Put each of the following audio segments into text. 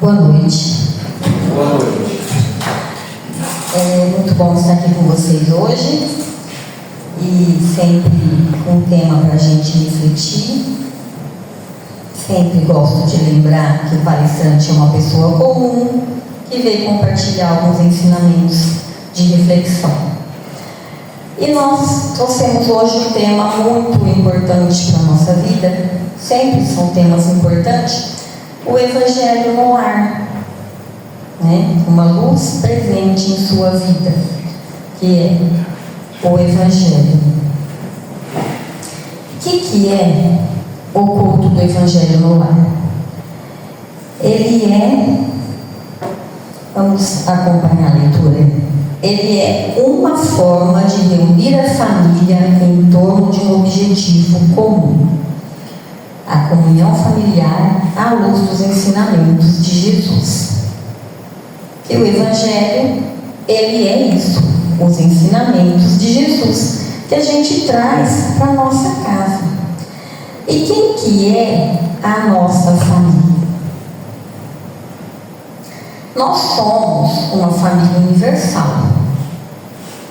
Boa noite. Boa noite. É muito bom estar aqui com vocês hoje e sempre um tema para a gente refletir. Sempre gosto de lembrar que o palestrante é uma pessoa comum que veio compartilhar alguns ensinamentos de reflexão. E nós trouxemos hoje um tema muito importante para a nossa vida, sempre são temas importantes, o Evangelho no lar, né? Uma luz presente em sua vida, que é o Evangelho. O que é o culto do Evangelho no lar? Ele é, vamos acompanhar a leitura, ele é uma forma de reunir a família em torno de um objetivo comum, a comunhão familiar à luz dos ensinamentos de Jesus. E o Evangelho, ele é isso, os ensinamentos de Jesus que a gente traz para a nossa casa. E quem que é a nossa família? Nós somos uma família universal.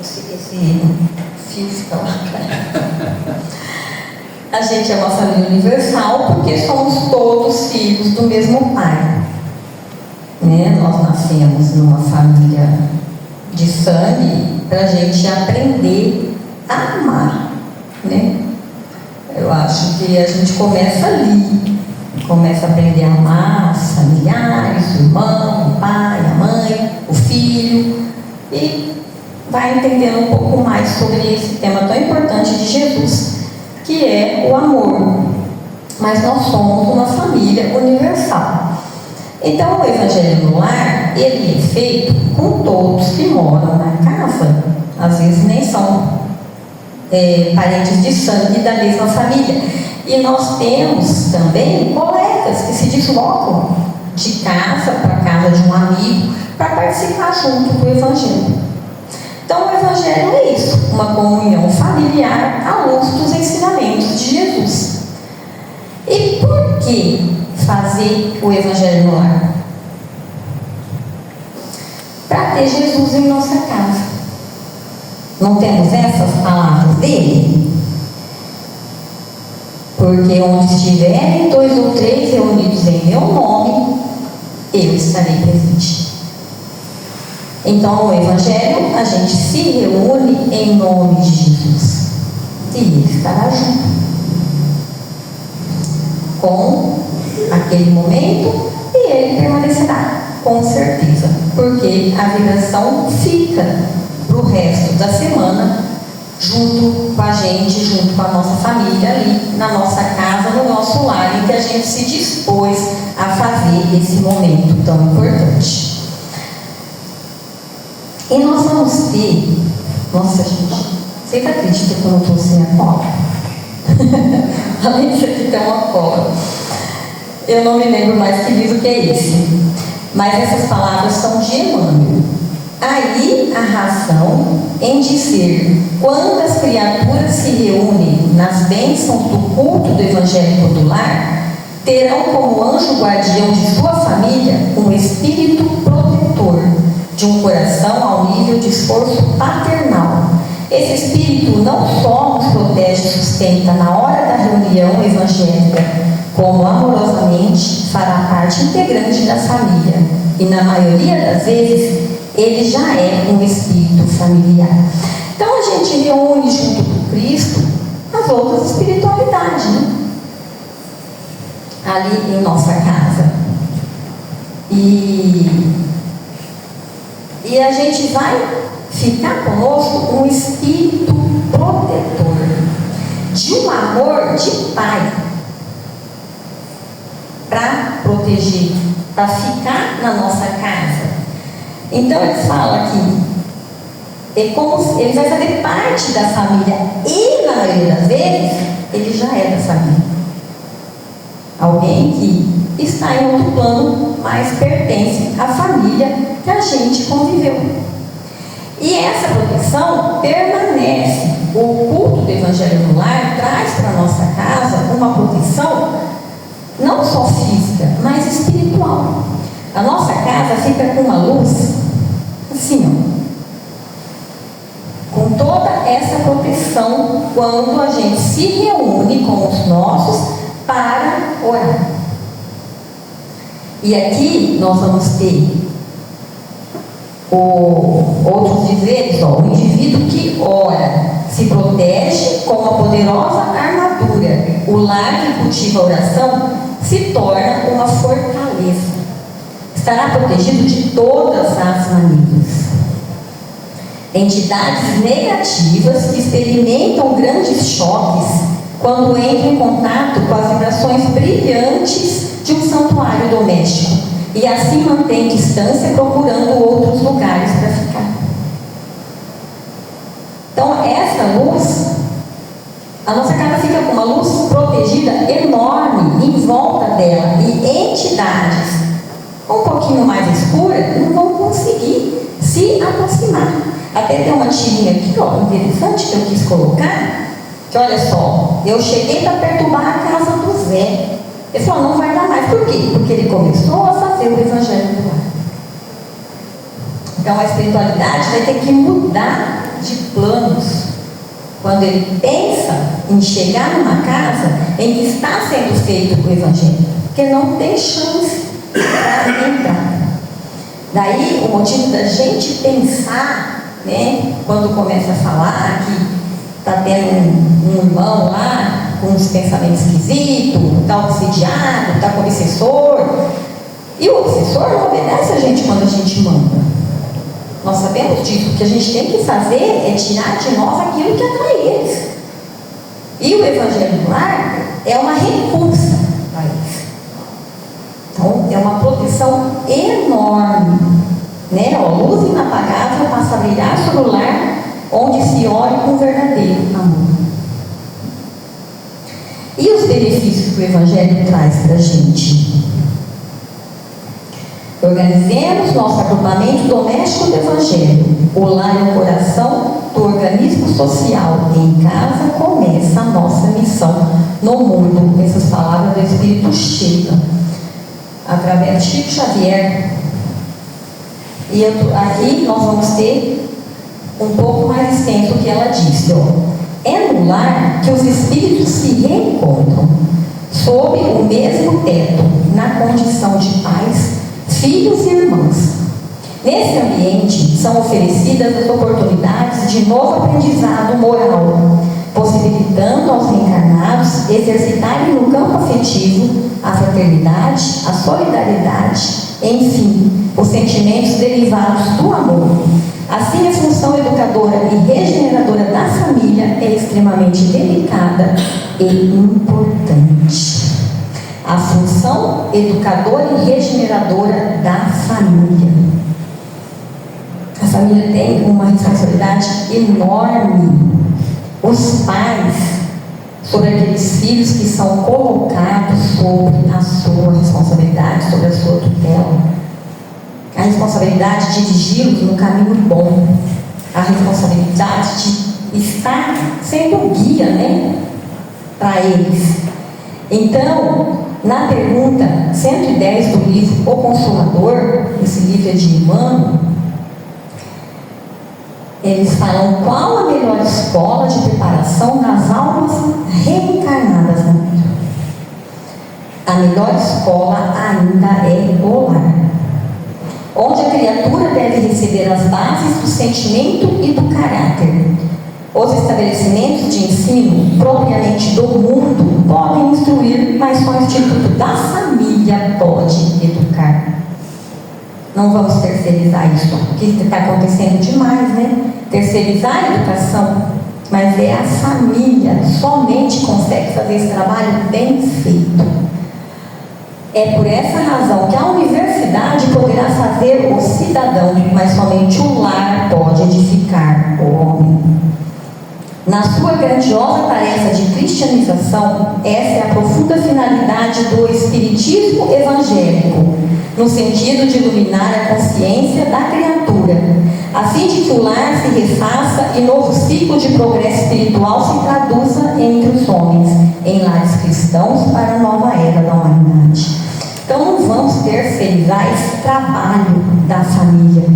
Esse fio fica lá atrás. A gente é uma família universal porque somos todos filhos do mesmo pai. Né? Nós nascemos numa família de sangue para a gente aprender a amar. Né? Eu acho que a gente começa ali. Começa a aprender a amar os familiares, o irmão, o pai, a mãe, o filho, e vai entendendo um pouco mais sobre esse tema tão importante de Jesus, que é o amor. Mas nós somos uma família universal. Então o Evangelho no lar, ele é feito com todos que moram na casa, às vezes nem são parentes de sangue da mesma família. E nós temos também colegas que se deslocam de casa para casa de um amigo para participar junto do Evangelho. Então o Evangelho é isso, uma comunhão familiar à luz dos ensinamentos de Jesus. E por que fazer o Evangelho no lar? Para ter Jesus em nossa casa. Não temos essas palavras dele? Porque onde estiverem 2 ou 3 reunidos em meu nome, eu estarei presente. Então, no Evangelho, a gente se reúne em nome de Jesus. E Ele estará junto. Com aquele momento, e Ele permanecerá, com certeza. Porque a vibração fica para o resto da semana, junto com a gente, junto com a nossa família ali, na nossa casa, no nosso lar, em que a gente se dispôs a fazer esse momento tão importante. E nós vamos ter, nossa gente, vocês acreditam que eu não estou sem a cola? Além disso aqui tem uma cola. Eu não me lembro mais que livro que é esse, mas essas palavras são de Emmanuel. Aí a razão em dizer, quando as criaturas se reúnem nas bênçãos do culto do Evangelho popular, terão como anjo guardião de sua família um espírito protetor, de um coração ao nível de esforço paternal. Esse espírito não só nos protege e sustenta na hora da reunião evangélica, como amorosamente fará parte integrante da família, e na maioria das vezes ele já é um espírito familiar. Então a gente reúne junto com Cristo as outras espiritualidades, né? Ali em nossa casa. E a gente vai ficar conosco um espírito protetor, de um amor de pai, para proteger, para ficar na nossa casa. Então ele fala que é como se ele vai fazer parte da família, e na maioria das vezes ele já é da família. Alguém que está em outro plano, mas pertence à família que a gente conviveu. E essa proteção permanece. O culto do Evangelho no lar traz para a nossa casa uma proteção não só física, mas espiritual. A nossa casa fica com uma luz assim, ó, com toda essa proteção quando a gente se reúne com os nossos para orar. E aqui nós vamos ter outros dizeres, ó, o indivíduo que ora se protege com uma poderosa armadura. O lar que cultiva a oração se torna uma fortaleza. Estará protegido de todas as maneiras. Entidades negativas que experimentam grandes choques quando entram em contato com as vibrações brilhantes de um santuário doméstico e assim mantém distância procurando outros lugares para ficar. Então essa luz, a nossa casa fica com uma luz protegida enorme em volta dela, e entidades um pouquinho mais escuras não vão conseguir se aproximar. Até tem uma tirinha aqui, ó, interessante que eu quis colocar, que olha só, eu cheguei para perturbar a casa do Zé. Ele falou, não vai dar mais. Por quê? Porque ele começou a fazer o evangelho do lar. Então a espiritualidade vai ter que mudar de planos. Quando ele pensa em chegar numa casa em que está sendo feito o evangelho, porque não tem chance para entrar. Daí o motivo da gente pensar, né, quando começa a falar que está tendo um irmão lá com uns pensamentos esquisitos, está obsidiado, está com obsessor, e o obsessor não obedece a gente quando a gente manda. Nós sabemos disso. O que a gente tem que fazer é tirar de nós aquilo que atrai eles. E o evangelho do lar é uma repulsa para eles. Então é uma proteção enorme, né? A luz inapagável passa a brilhar sobre o lar onde se ore com verdadeiro amor. E os benefícios que o evangelho traz para a gente? Organizemos nosso agrupamento doméstico do evangelho. O lar é o coração do organismo social. Em casa começa a nossa missão no mundo. Essas palavras do Espírito chegam através de Chico Xavier. E aqui nós vamos ter um pouco mais extenso o que ela disse, ó. É no lar que os espíritos se reencontram, sob o mesmo teto, na condição de pais, filhos e irmãos. Nesse ambiente são oferecidas as oportunidades de novo aprendizado moral, possibilitando aos reencarnados exercitarem no campo afetivo a fraternidade, a solidariedade, enfim, os sentimentos derivados do amor. Assim, a função educadora e regeneradora da família é extremamente delicada e importante. A função educadora e regeneradora da família. A família tem uma responsabilidade enorme. Os pais, sobre aqueles filhos que são colocados sobre a sua responsabilidade, sobre a sua tutela. A responsabilidade de dirigi-los no caminho bom. A responsabilidade de estar sendo guia, né, para eles. Então, na pergunta 110 do livro O Consolador, esse livro é de Emmanuel, eles falam qual a melhor escola de preparação das almas reencarnadas no mundo. A melhor escola ainda é o lar, onde a criatura deve receber as bases do sentimento e do caráter. Os estabelecimentos de ensino propriamente do mundo podem instruir, mas só o Instituto da Família pode educar. Não vamos terceirizar isso, porque está acontecendo demais, né? Terceirizar a educação, mas é a família, somente consegue fazer esse trabalho bem feito. É por essa razão que a universidade poderá fazer o cidadão, mas somente o lar pode edificar o homem. Na sua grandiosa tarefa de cristianização, essa é a profunda finalidade do espiritismo evangélico, no sentido de iluminar a consciência da criatura, a fim de que o lar se refaça e novo ciclo de progresso espiritual se traduza entre os homens, em lares cristãos para a nova era da humanidade. Então não vamos terceirizar esse trabalho da família,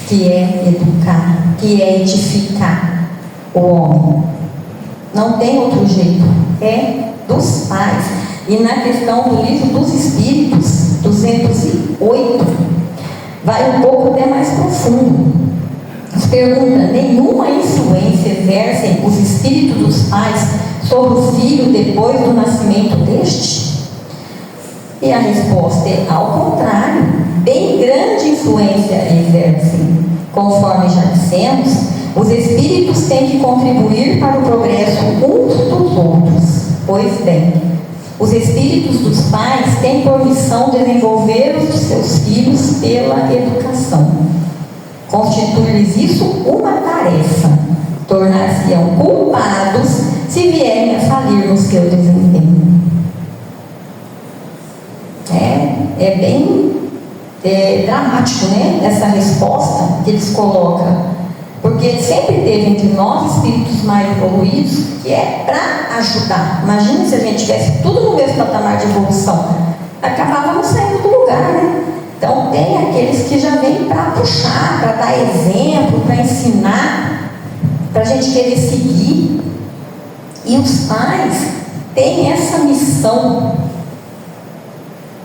que é educar, que é edificar o homem. Não tem outro jeito, é dos pais. E na questão do livro dos Espíritos, 208, vai um pouco até mais profundo. Pergunta: nenhuma influência exercem os espíritos dos pais sobre o filho depois do nascimento deste? E a resposta é: ao contrário, bem grande influência exercem. Conforme já dissemos, os espíritos têm que contribuir para o progresso uns dos outros. Pois bem, os espíritos dos pais têm por missão desenvolver os seus filhos pela educação. Constitui-lhes isso uma tarefa. Tornar-se-ão culpados se vierem a falir no seu desempenho. É bem dramático, né? Essa resposta que eles colocam. Porque sempre teve entre nós espíritos mais evoluídos que é para ajudar. Imagina se a gente tivesse tudo no mesmo patamar de evolução. Acabávamos saindo do lugar, né? Então tem aqueles que já vêm para puxar, para dar exemplo, para ensinar, para a gente querer seguir. E os pais têm essa missão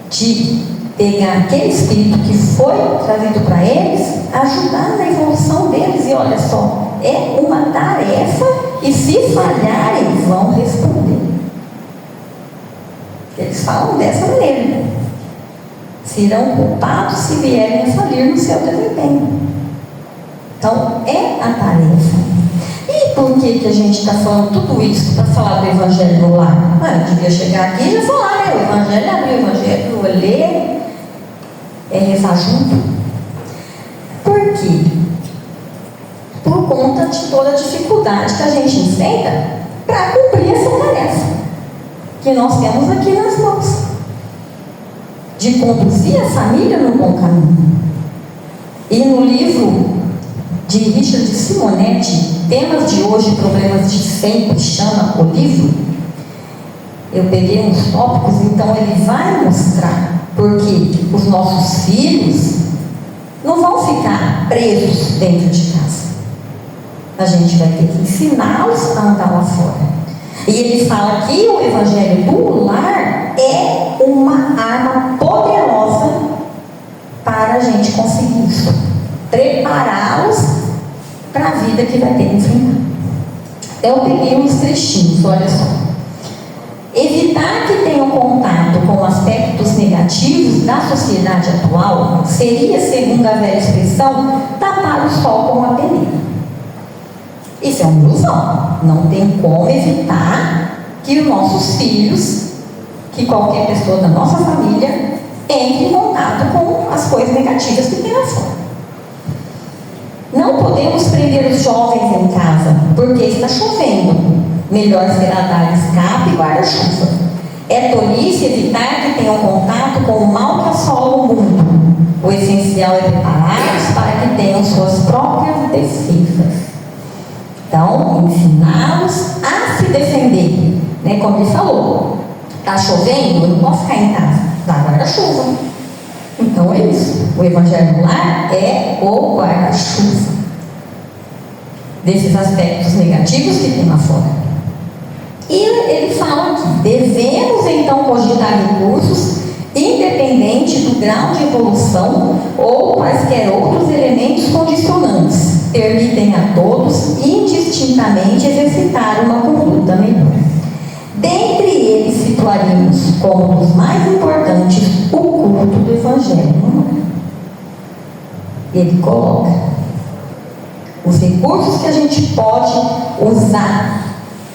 de pegar aquele espírito que foi trazido para eles, ajudar na evolução deles. E olha só, é uma tarefa, e se falharem, vão responder. Eles falam dessa maneira: serão culpados se vierem a falir no seu desempenho. Então é a tarefa. E por que a gente está falando tudo isso para falar do Evangelho no lar? Eu devia chegar aqui e já falar, né? O Evangelho, abrir o Evangelho, ler, rezar junto. Por quê? Por conta de toda a dificuldade que a gente enfrenta para cumprir essa tarefa que nós temos aqui nas mãos, de conduzir a família no bom caminho. E no livro de Richard Simonetti, Temas de Hoje, Problemas de Sempre, chama o livro. Eu peguei uns tópicos, então ele vai mostrar porque os nossos filhos não vão ficar presos dentro de casa. A gente vai ter que ensiná-los a andar lá fora. E ele fala que o Evangelho do lar é uma arma poderosa para a gente conseguir isso. Prepará-los para a vida que vai ter que enfrentar. Eu peguei uns trechinhos, olha só. Evitar que tenham contato com aspectos negativos da sociedade atual seria, segundo a velha expressão, tapar o sol com a peneira. Isso é uma ilusão. Não tem como evitar que os nossos filhos, que qualquer pessoa da nossa família, entre em contato com as coisas negativas que tem lá fora. Não podemos prender os jovens em casa, porque está chovendo. Melhor será dar escape e guarda-chuva. É tolice evitar que tenham contato com o mal que assola o mundo. O essencial é prepará-los para que tenham suas próprias defesas. Então, ensiná-los a se defender. Né? Como ele falou, está chovendo, eu não posso ficar em casa. Dá guarda-chuva. Então é isso. O Evangelho no lar é o guarda-chuva desses aspectos negativos que tem lá fora. E ele fala aqui: devemos então cogitar recursos, independente do grau de evolução ou quaisquer outros elementos condicionantes, permitem a todos indistintamente exercitar uma conduta melhor. Dentre eles situaríamos como dos mais importantes o culto do Evangelho no lar. Ele coloca os recursos que a gente pode usar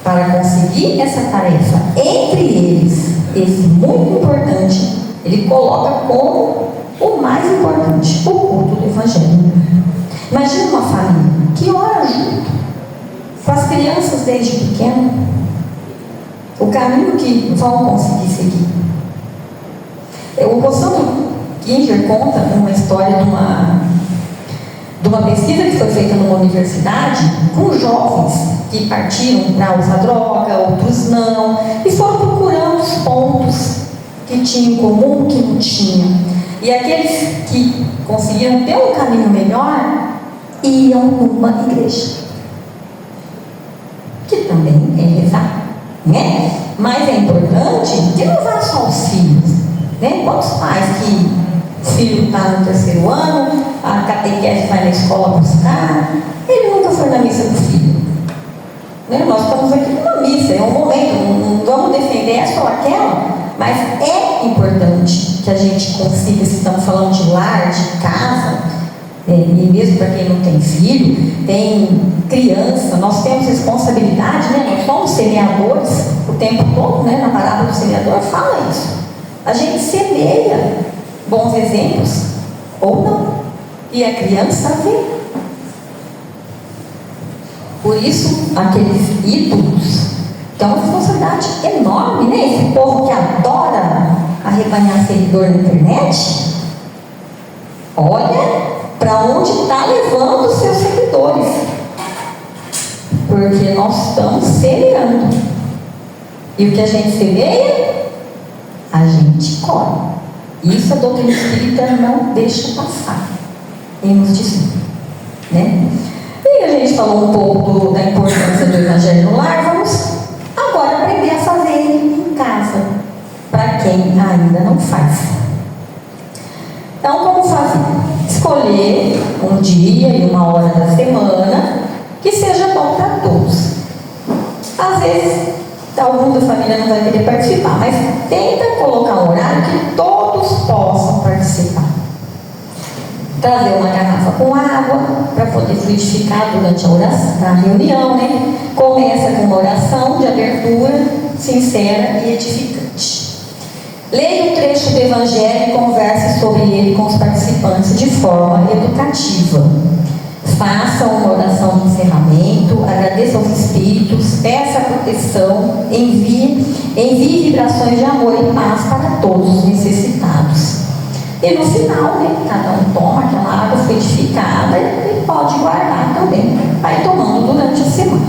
para conseguir essa tarefa. Entre eles, esse muito importante, ele coloca como o mais importante, o culto do Evangelho. Imagina uma família que ora junto com as crianças desde pequeno, o caminho que vão conseguir seguir. O Rossano Ginger conta uma história de uma pesquisa que foi feita numa universidade com jovens que partiram para usar droga, outros não, e foram procurando os pontos que tinham em comum, que não tinham. E aqueles que conseguiam ter um caminho melhor, iam numa igreja. Que também é rezar, né? Mas é importante que não vá só os filhos, né? Quantos pais que o filho está no 3º ano, a catequese vai na escola buscar, ele nunca foi na missa do filho, né? Nós estamos aqui numa missa, é um momento, não vamos defender essa ou aquela, mas é importante que a gente consiga, se estamos falando de lar, de casa, e mesmo para quem não tem filho, tem criança, nós temos responsabilidade, né? Nós somos semeadores o tempo todo, né? Na parábola do semeador fala isso. A gente semeia bons exemplos ou não, e a criança vê. Por isso, aqueles ídolos têm uma responsabilidade enorme, né? Esse povo que adora arrebanhar seguidor na internet, olha para onde está levando os seus seguidores, porque nós estamos semeando, e o que a gente semeia, a gente colhe. Isso a doutrina espírita não deixa passar, em nos dizer, né? E a gente falou um pouco da importância do Evangelho no lar. Vamos agora aprender a fazer ele em casa, para quem ainda não faz. Então, como fazer? Escolher um dia e uma hora da semana que seja bom para todos. Às vezes, algum da família não vai querer participar, mas tenta colocar um horário que todos possam participar. Trazer uma garrafa com água para poder fluidificar durante a oração, a reunião, né? Começa com uma oração de abertura sincera e edificante. Leia um trecho do Evangelho e converse sobre ele com os participantes de forma educativa. Faça uma oração de encerramento, agradeça aos Espíritos, peça proteção, envie vibrações de amor e paz para todos os necessitados. E no final, né, cada um toma aquela água fluidificada e pode guardar também, vai tomando durante a semana.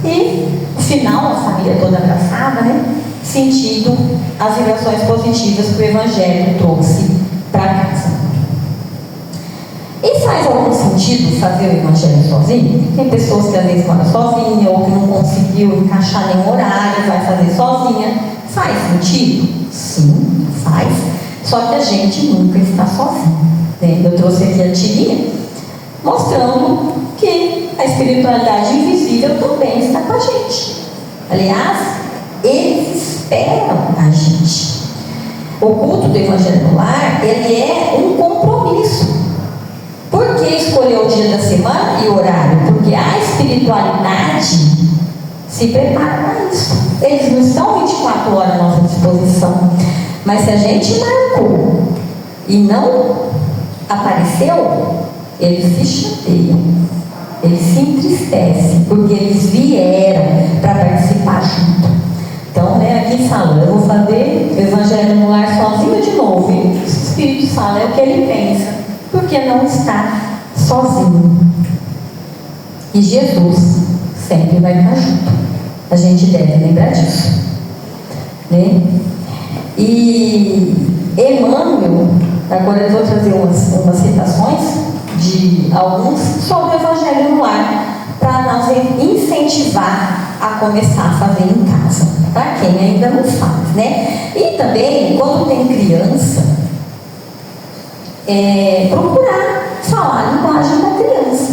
E no final, a família toda abraçada, né, sentindo as vibrações positivas que o Evangelho trouxe para casa. E faz algum sentido fazer o Evangelho sozinho? Tem pessoas que às vezes moram sozinha ou que não conseguiu encaixar nenhum horário, vai fazer sozinha. Faz sentido? Sim, faz. Só que a gente nunca está sozinho, né? Eu trouxe aqui a tirinha mostrando que a espiritualidade invisível também está com a gente. Aliás, eles esperam a gente. O culto do Evangelho no lar, ele é um compromisso. Por que escolher o dia da semana e o horário? Porque a espiritualidade se prepara para isso. Eles não estão 24 horas à nossa disposição. Mas se a gente marcou e não apareceu, eles se chateiam, eles se entristecem, porque eles vieram para participar junto. Então, né, aqui fala, eu vou fazer o Evangelho no lar sozinho de novo. E o Espírito fala, é o que ele pensa, porque não está sozinho. E Jesus sempre vai estar junto. A gente deve lembrar disso, né? E Emmanuel, agora eu vou trazer umas citações de alguns sobre o Evangelho no lar, para nós incentivar a começar a fazer em casa, para quem ainda não faz, né? E também, quando tem criança, procurar falar a linguagem da criança,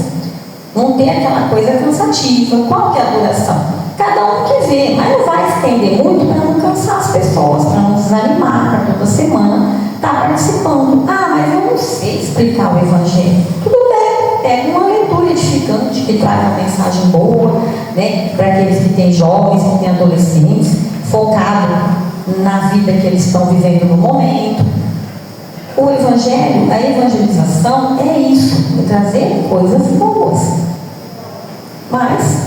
não ter aquela coisa cansativa. Qual que é a duração? Cada um que vê, mas não vai estender muito para não cansar as pessoas, para não desanimar, para toda semana estar participando. Ah, mas eu não sei explicar o Evangelho. Tudo bem, pega uma leitura edificante que traga uma mensagem boa, né, para aqueles que têm jovens, que têm adolescentes, focado na vida que eles estão vivendo no momento. O Evangelho, a evangelização é isso, é trazer coisas boas. Mas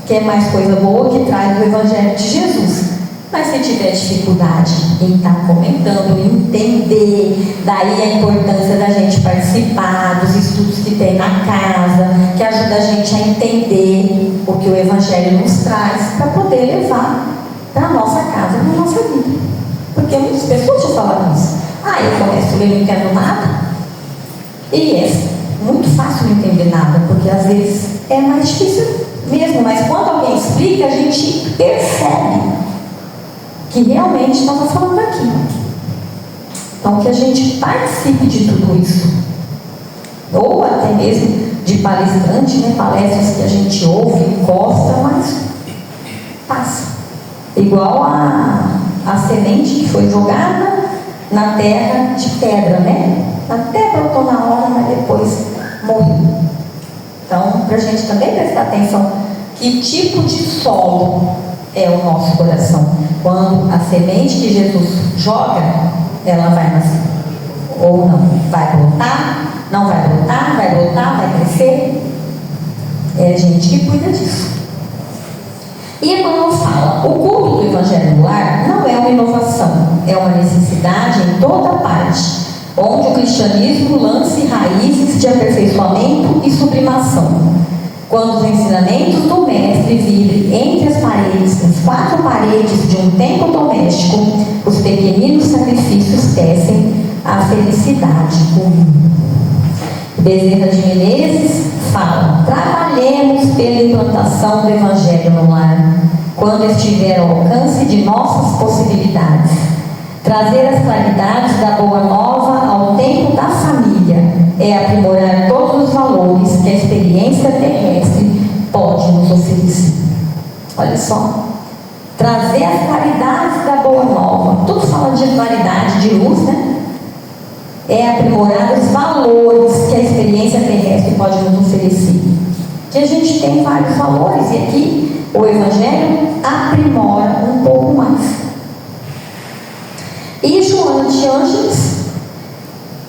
que é mais coisa boa que traz o Evangelho de Jesus. Mas se tiver dificuldade em estar comentando, entender, daí a importância da gente participar dos estudos que tem na casa, que ajuda a gente a entender o que o Evangelho nos traz, para poder levar para a nossa casa, para a nossa vida. Porque muitas pessoas já falaram isso. Eu começo a ler e não entendo nada. E é muito fácil não entender nada, porque às vezes é mais difícil mesmo, mas quando alguém explica, a gente percebe que realmente estava falando aqui. Então, que a gente participe de tudo isso, ou até mesmo de palestrante, palestras que a gente ouve e gosta, mas passa. Igual a semente que foi jogada na terra de pedra, Até brotou na hora, mas depois morreu. Então, para a gente também prestar atenção, que tipo de solo é o nosso coração? Quando a semente que Jesus joga, ela vai nascer. Ou não? Vai brotar? Não vai brotar? Vai brotar? Vai crescer? É a gente que cuida disso. E Emmanuel fala, o culto do Evangelho no Lar não é uma inovação, é uma necessidade em toda parte, onde o cristianismo lance raízes de aperfeiçoamento e sublimação. Quando os ensinamentos do Mestre vibrem entre as 4 paredes de um templo doméstico, os pequeninos sacrifícios tecem a felicidade comum. Bezerra de Menezes fala, trabalhemos pela implantação do Evangelho no lar, quando estiver ao alcance de nossas possibilidades. Trazer as claridades da Boa Nova ao tempo da família é aprimorar todos os valores que a experiência terrestre pode nos oferecer. Olha só, trazer as claridades da Boa Nova, tudo fala de claridade, de luz, é aprimorar os valores que a experiência terrestre pode nos oferecer. Que a gente tem vários valores e aqui o Evangelho aprimora um pouco mais. E Joana de Ângeles,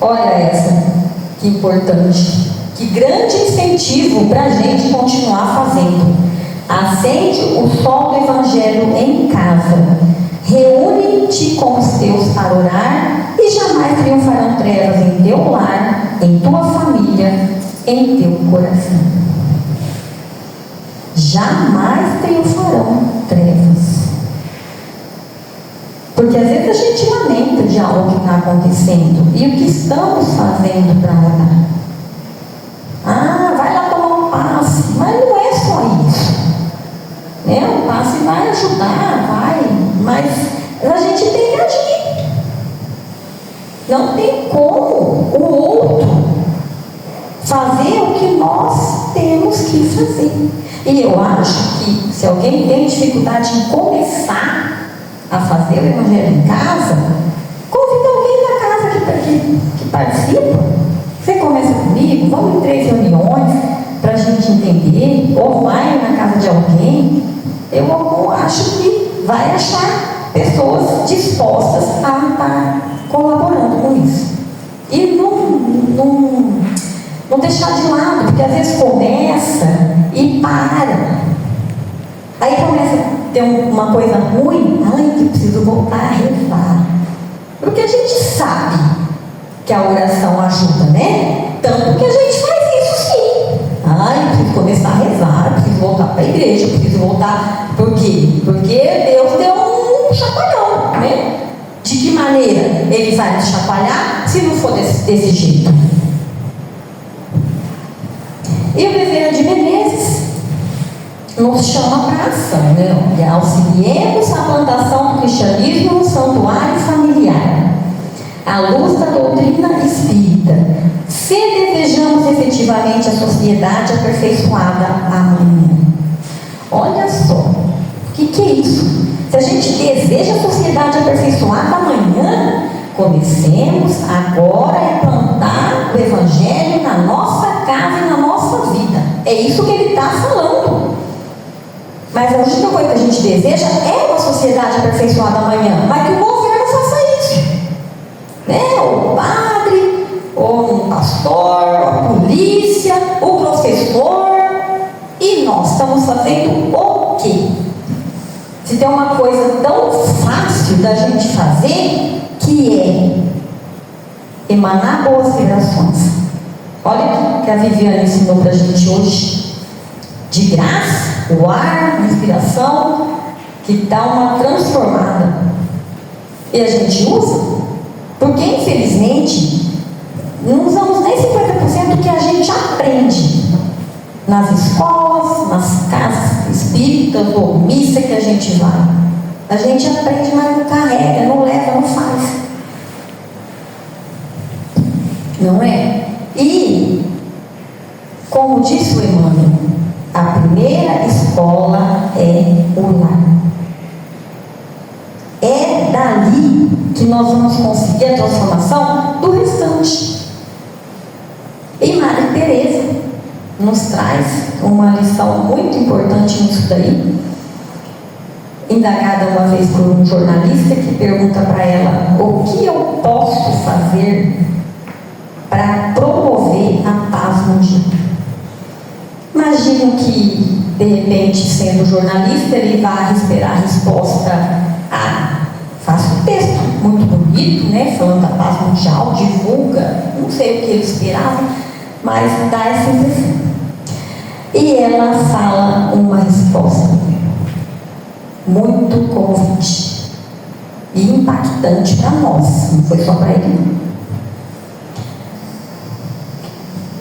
olha essa, que importante, que grande incentivo para a gente continuar fazendo. Acende o sol do Evangelho em casa, reúne-te com os teus para orar e jamais triunfarão trevas em teu lar, em tua família, em teu coração. Jamais triunfarão trevas. Porque às vezes a gente lamenta de algo que está acontecendo e o que estamos fazendo para mudar. Vai lá tomar um passe, mas não é só isso. O passe vai ajudar, mas a gente tem que agir. Não tem como o outro fazer o que nós temos que fazer. E eu acho que se alguém tem dificuldade em começar a fazer o Evangelho em casa, convida alguém da casa que participa. Você começa comigo, vamos em 3 reuniões para a gente entender, ou vai na casa de alguém. Eu acho que vai achar pessoas dispostas a estar colaborando com isso. E não deixar de lado, porque às vezes começa e para. Aí começa a ter uma coisa ruim, que preciso voltar a rezar. Porque a gente sabe que a oração ajuda, Tanto que a gente faz isso sim. Preciso começar a rezar, preciso voltar para a igreja, preciso voltar. Por quê? Porque Deus deu um chacoalhão, De que maneira Ele vai nos chacoalhar se não for desse jeito? E o Bezerra de Menezes nos chama para a ação, Auxiliemos a plantação do cristianismo no santuário familiar, à luz da doutrina espírita, se desejamos efetivamente a sociedade aperfeiçoada amanhã. Olha só, o que é isso? Se a gente deseja a sociedade aperfeiçoada amanhã, comecemos agora a implantar o Evangelho na nossa casa e na nossa vida. É isso que ele está falando. Mas a única coisa que a gente deseja é uma sociedade aperfeiçoada amanhã. Mas que o governo faça isso. O padre, ou um pastor, a polícia, o professor. E nós estamos fazendo o quê? Se tem uma coisa tão fácil da gente fazer, que é emanar boas vibrações. Olha o que a Viviane ensinou para a gente hoje. De graça, o ar, a respiração, que dá uma transformada. E a gente usa, porque infelizmente não usamos nem 50% do que a gente aprende nas escolas, nas casas espíritas ou missa que a gente vai. A gente aprende, mas não carrega, não leva, não faz. Não é? E, como disse o Emmanuel, a primeira escola é o lar. É dali que nós vamos conseguir a transformação do restante. E Maria Teresa nos traz uma lição muito importante nisso daí, indagada uma vez por um jornalista que pergunta para ela: o que eu posso fazer para promover a paz mundial? Imagino que, de repente, sendo jornalista, ele vai esperar a resposta: faça um texto muito bonito, né, falando da paz mundial, divulga, não sei o que ele esperava, mas dá essa impressão. E ela fala uma resposta muito comovente e impactante para nós, não foi só para ele.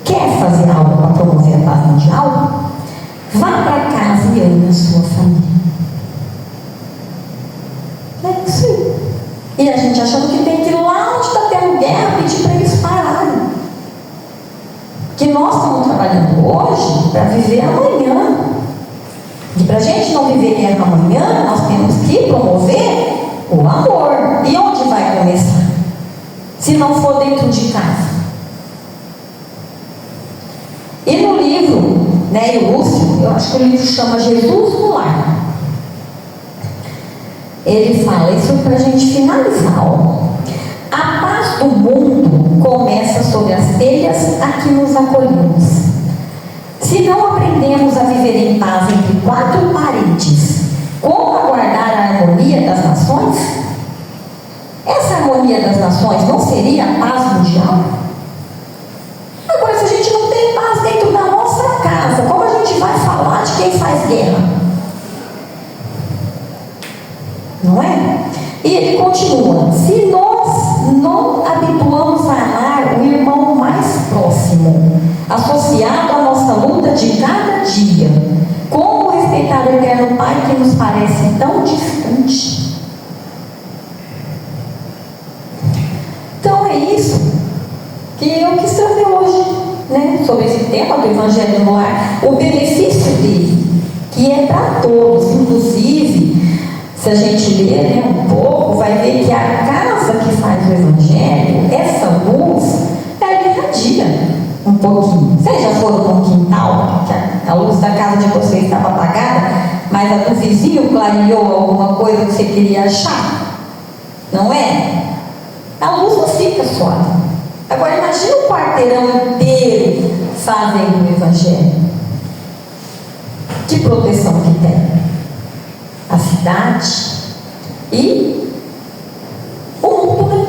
Quer fazer algo para promover a paz mundial? Vá para casa e ame a sua família. É isso aí. E a gente achando que tem que ir lá onde está tendo guerra pedir para eles pararem. Que nós estamos trabalhando hoje para viver amanhã. E para a gente não viver guerra amanhã, nós temos que promover o amor. E onde vai começar? Se não for dentro de casa. E no livro, né, o Lúcio, eu acho que o livro chama Jesus no Lar. Ele fala isso para a gente finalizar. A paz do mundo começa sobre as telhas a que nos acolhemos. Se não aprendemos a viver em paz entre quatro paredes, como aguardar a harmonia das nações? Essa harmonia das nações não seria a paz mundial? Agora, se a gente não tem paz dentro da nossa casa, como a gente vai falar de quem faz guerra? Não é? E ele continua: se nós não habituamos a amar o irmão mais próximo, associado à nossa luta de cada dia, como respeitar o eterno Pai que nos parece tão distante? Então é isso que eu quis trazer hoje, né, sobre esse tema do Evangelho no Lar, o benefício dele, que é para todos, inclusive. Se a gente ler, né, um pouco, vai ver que a casa que faz o Evangelho, essa luz, ela irradia um pouquinho. Vocês já foram no quintal, que a luz da casa de vocês estava apagada, mas a do vizinho clareou alguma coisa que você queria achar? Não é? A luz não fica suave. Agora imagina um quarteirão inteiro fazendo o Evangelho. Que proteção que tem a cidade e o mundo, né?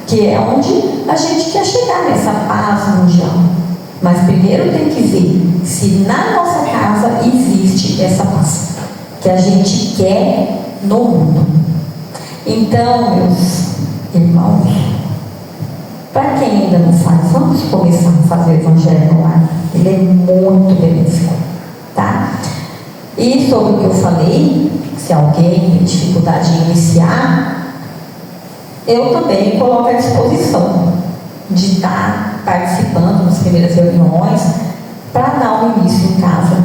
Que é onde a gente quer chegar, nessa paz mundial. Mas primeiro tem que ver se na nossa casa existe essa paz que a gente quer no mundo. Então, meus irmãos, para quem ainda não faz, vamos começar a fazer o Evangelho no Lar. Ele é muito benéfico, tá? E sobre o que eu falei, se alguém tem dificuldade em iniciar, eu também coloco à disposição de estar participando nas primeiras reuniões para dar um início em casa,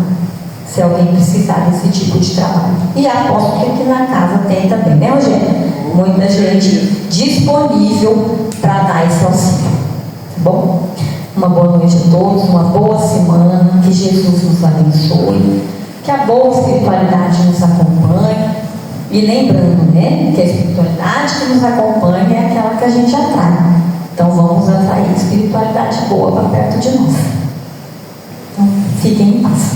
se alguém precisar desse tipo de trabalho. E aposto que aqui na casa tem também, né, Eugênia? Muita gente disponível para dar esse auxílio. Tá bom? Uma boa noite a todos, uma boa semana, que Jesus nos abençoe. Que a boa espiritualidade nos acompanhe. E lembrando, né, que a espiritualidade que nos acompanha é aquela que a gente atrai. Então vamos atrair espiritualidade boa para perto de nós. Então, fiquem em paz.